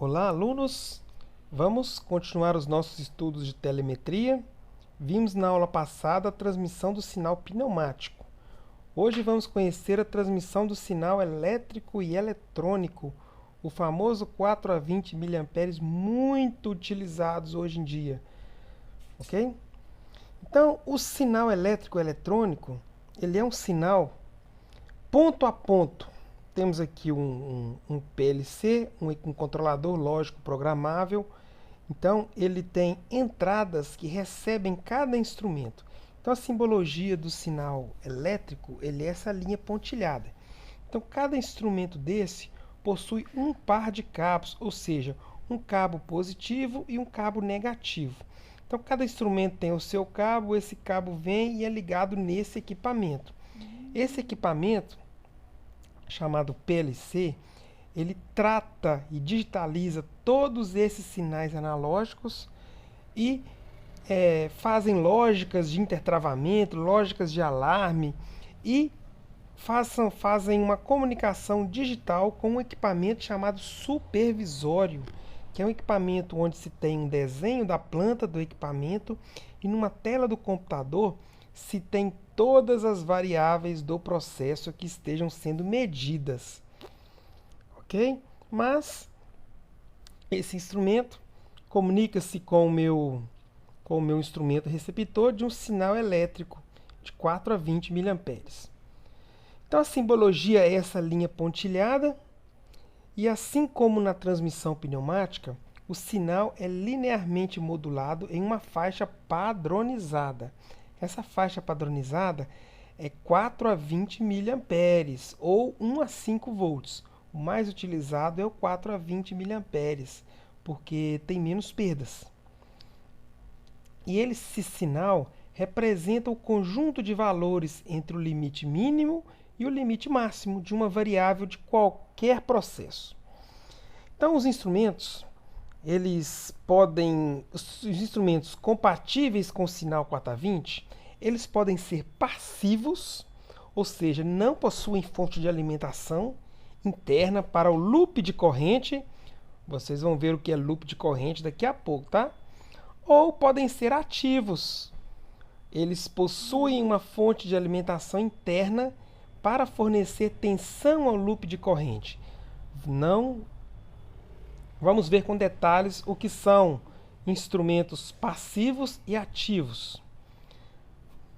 Olá, alunos! Vamos continuar os nossos estudos de telemetria. Vimos na aula passada a transmissão do sinal pneumático. Hoje vamos conhecer a transmissão do sinal elétrico e eletrônico, o famoso 4 a 20 mA, muito utilizados hoje em dia. Ok? Então, o sinal elétrico e eletrônico, ele é um sinal ponto a ponto. Temos aqui um PLC, um controlador lógico programável. Então, ele tem entradas que recebem cada instrumento. Então, a simbologia do sinal elétrico, ele é essa linha pontilhada. Então, cada instrumento desse possui um par de cabos, ou seja, um cabo positivo e um cabo negativo. Então, cada instrumento tem o seu cabo, esse cabo vem e é ligado nesse equipamento. Esse equipamento, chamado PLC, ele trata e digitaliza todos esses sinais analógicos e fazem lógicas de intertravamento, lógicas de alarme e fazem uma comunicação digital com um equipamento chamado supervisório, que é um equipamento onde se tem um desenho da planta do equipamento e numa tela do computador se tem todas as variáveis do processo que estejam sendo medidas. Ok? Mas esse instrumento comunica-se com o meu instrumento receptor de um sinal elétrico de 4 a 20 mA. Então a simbologia é essa linha pontilhada e assim como na transmissão pneumática, o sinal é linearmente modulado em uma faixa padronizada. Essa faixa padronizada é 4 a 20 mA ou 1 a 5 volts. O mais utilizado é o 4 a 20 mA, porque tem menos perdas. E esse sinal representa o conjunto de valores entre o limite mínimo e o limite máximo de uma variável de qualquer processo. Então, os instrumentos compatíveis com o sinal 4 a 20, eles podem ser passivos, ou seja, não possuem fonte de alimentação interna para o loop de corrente. Vocês vão ver o que é loop de corrente daqui a pouco, tá? Ou podem ser ativos. Eles possuem uma fonte de alimentação interna para fornecer tensão ao loop de corrente. Vamos ver com detalhes o que são instrumentos passivos e ativos.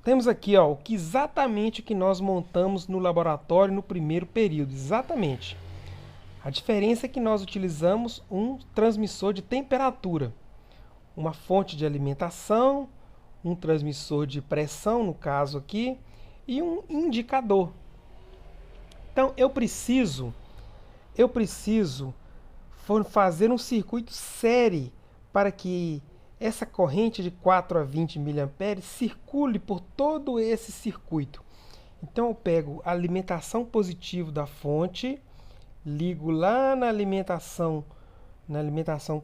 Temos aqui exatamente o que nós montamos no laboratório no primeiro período. Exatamente. A diferença é que nós utilizamos um transmissor de temperatura, uma fonte de alimentação, um transmissor de pressão, no caso aqui, e um indicador. Então, eu preciso fazer um circuito série para que essa corrente de 4 a 20 mA circule por todo esse circuito. Então eu pego a alimentação positiva da fonte, ligo lá na alimentação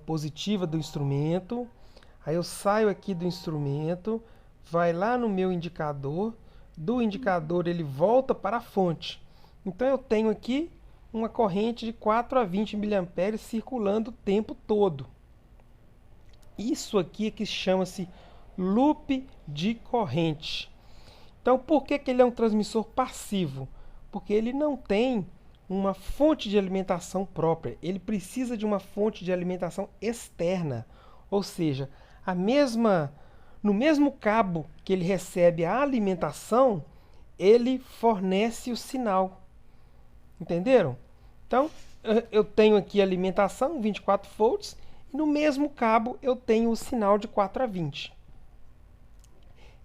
positiva do instrumento, aí eu saio aqui do instrumento, vai lá no meu indicador, do indicador ele volta para a fonte. Então eu tenho aqui uma corrente de 4 a 20 mA circulando o tempo todo. Isso aqui é que chama-se loop de corrente. Então, por que ele é um transmissor passivo? Porque ele não tem uma fonte de alimentação própria. Ele precisa de uma fonte de alimentação externa. Ou seja, no mesmo cabo que ele recebe a alimentação, ele fornece o sinal. Entenderam? Então, eu tenho aqui a alimentação, 24 volts, e no mesmo cabo eu tenho o sinal de 4 a 20.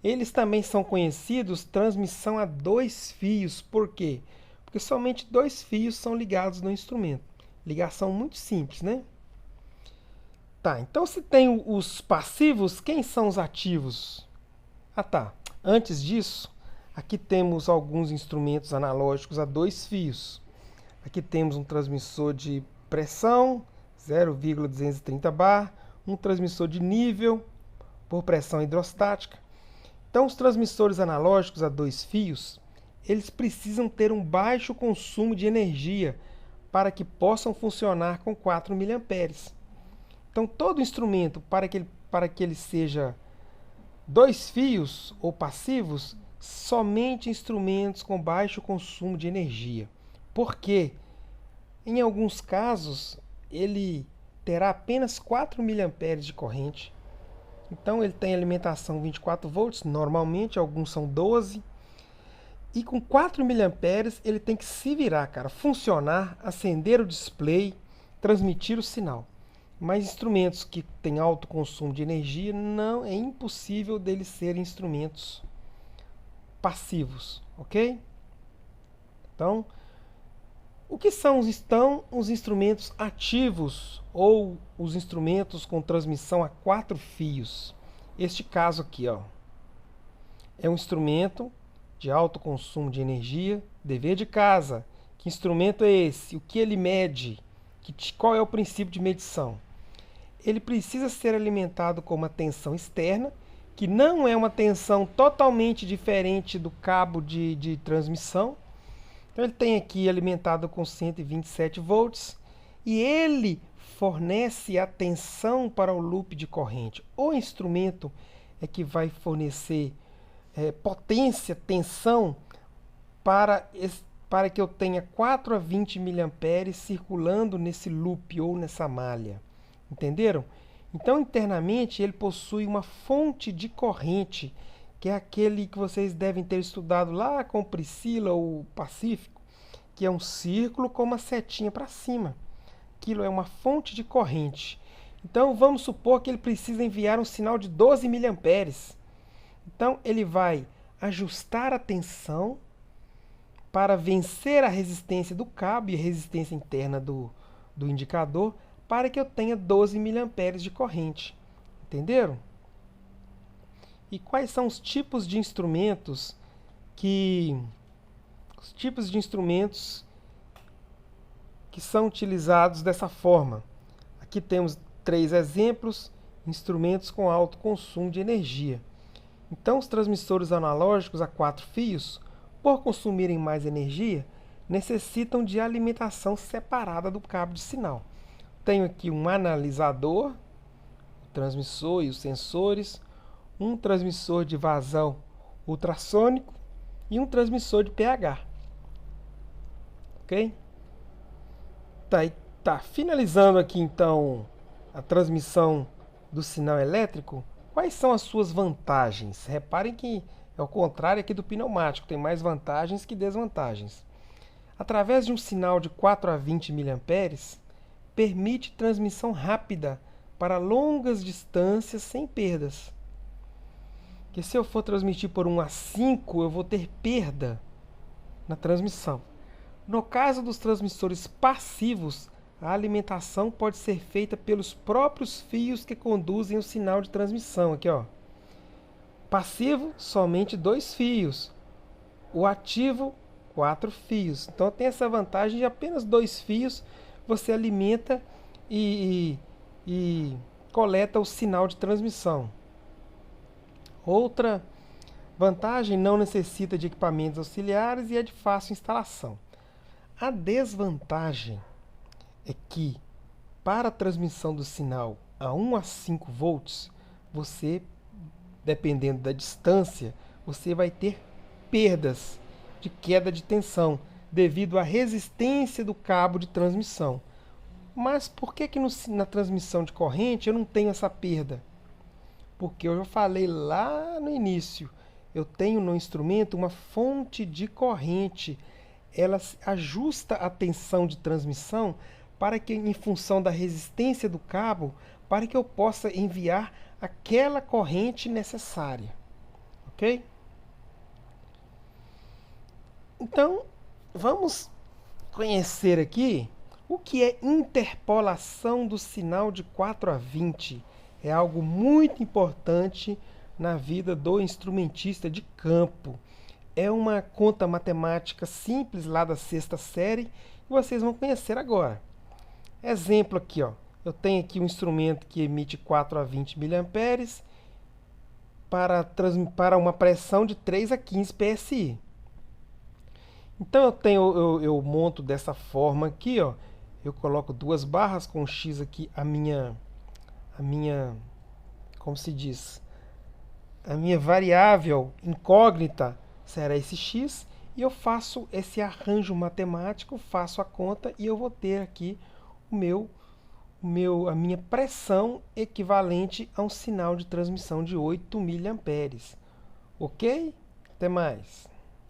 Eles também são conhecidos transmissão a 2 fios. Por quê? Porque somente 2 fios são ligados no instrumento. Ligação muito simples, né? Tá, então se tem os passivos, quem são os ativos? Ah tá, antes disso, aqui temos alguns instrumentos analógicos a 2 fios. Aqui temos um transmissor de pressão, 0,230 bar, um transmissor de nível por pressão hidrostática. Então, os transmissores analógicos a 2 fios, eles precisam ter um baixo consumo de energia para que possam funcionar com 4 mA. Então, todo instrumento, para que ele seja 2 fios ou passivos, somente instrumentos com baixo consumo de energia. Por quê? Em alguns casos, ele terá apenas 4 mA de corrente. Então, ele tem alimentação 24 volts, normalmente, alguns são 12. E com 4 mA, ele tem que se virar, cara, funcionar, acender o display, transmitir o sinal. Mas instrumentos que têm alto consumo de energia, não é impossível deles serem instrumentos passivos, ok? Então, o que são os instrumentos ativos ou os instrumentos com transmissão a 4 fios? Este caso aqui, ó, é um instrumento de alto consumo de energia. Dever de casa. Que instrumento é esse? O que ele mede? Qual é o princípio de medição? Ele precisa ser alimentado com uma tensão externa, que não é uma tensão totalmente diferente do cabo de transmissão. Então ele tem aqui alimentado com 127 volts e ele fornece a tensão para o loop de corrente. O instrumento é que vai fornecer potência, tensão, para que eu tenha 4 a 20 mA circulando nesse loop ou nessa malha. Entenderam? Então, internamente, ele possui uma fonte de corrente, que é aquele que vocês devem ter estudado lá com Priscila ou Pacífico, que é um círculo com uma setinha para cima. Aquilo é uma fonte de corrente. Então, vamos supor que ele precisa enviar um sinal de 12 mA. Então, ele vai ajustar a tensão para vencer a resistência do cabo e a resistência interna do indicador, para que eu tenha 12 mA de corrente. Entenderam? E quais são os tipos de instrumentos que são utilizados dessa forma? Aqui temos 3 exemplos: instrumentos com alto consumo de energia. Então, os transmissores analógicos a 4 fios, por consumirem mais energia, necessitam de alimentação separada do cabo de sinal. Tenho aqui um analisador, o transmissor e os sensores, um transmissor de vazão ultrassônico e um transmissor de pH. Ok? Tá. Finalizando aqui, então, a transmissão do sinal elétrico. Quais são as suas vantagens? Reparem que é o contrário aqui do pneumático, tem mais vantagens que desvantagens. Através de um sinal de 4 a 20 mA, permite transmissão rápida para longas distâncias sem perdas. Porque se eu for transmitir por 1 a 5, eu vou ter perda na transmissão. No caso dos transmissores passivos, a alimentação pode ser feita pelos próprios fios que conduzem o sinal de transmissão. Aqui, ó. Passivo, somente 2 fios. O ativo, 4 fios. Então tem essa vantagem de apenas 2 fios você alimenta e coleta o sinal de transmissão. Outra vantagem, não necessita de equipamentos auxiliares e é de fácil instalação. A desvantagem é que, para a transmissão do sinal a 1 a 5 volts, você, dependendo da distância, você vai ter perdas de queda de tensão devido à resistência do cabo de transmissão. Mas por que na transmissão de corrente eu não tenho essa perda? Porque eu já falei lá no início, eu tenho no instrumento uma fonte de corrente. Ela ajusta a tensão de transmissão para que, em função da resistência do cabo, para que eu possa enviar aquela corrente necessária. Ok? Então, vamos conhecer aqui o que é interpolação do sinal de 4 a 20. É algo muito importante na vida do instrumentista de campo. É uma conta matemática simples lá da 6ª série que vocês vão conhecer agora. Exemplo aqui, ó. Eu tenho aqui um instrumento que emite 4 a 20 mA para uma pressão de 3 a 15 PSI. Então eu monto dessa forma aqui, ó. Eu coloco duas barras com X aqui, a minha, como se diz, a minha variável incógnita será esse X, e eu faço esse arranjo matemático, faço a conta e eu vou ter aqui o a minha pressão equivalente a um sinal de transmissão de 8 miliamperes. Ok? Até mais.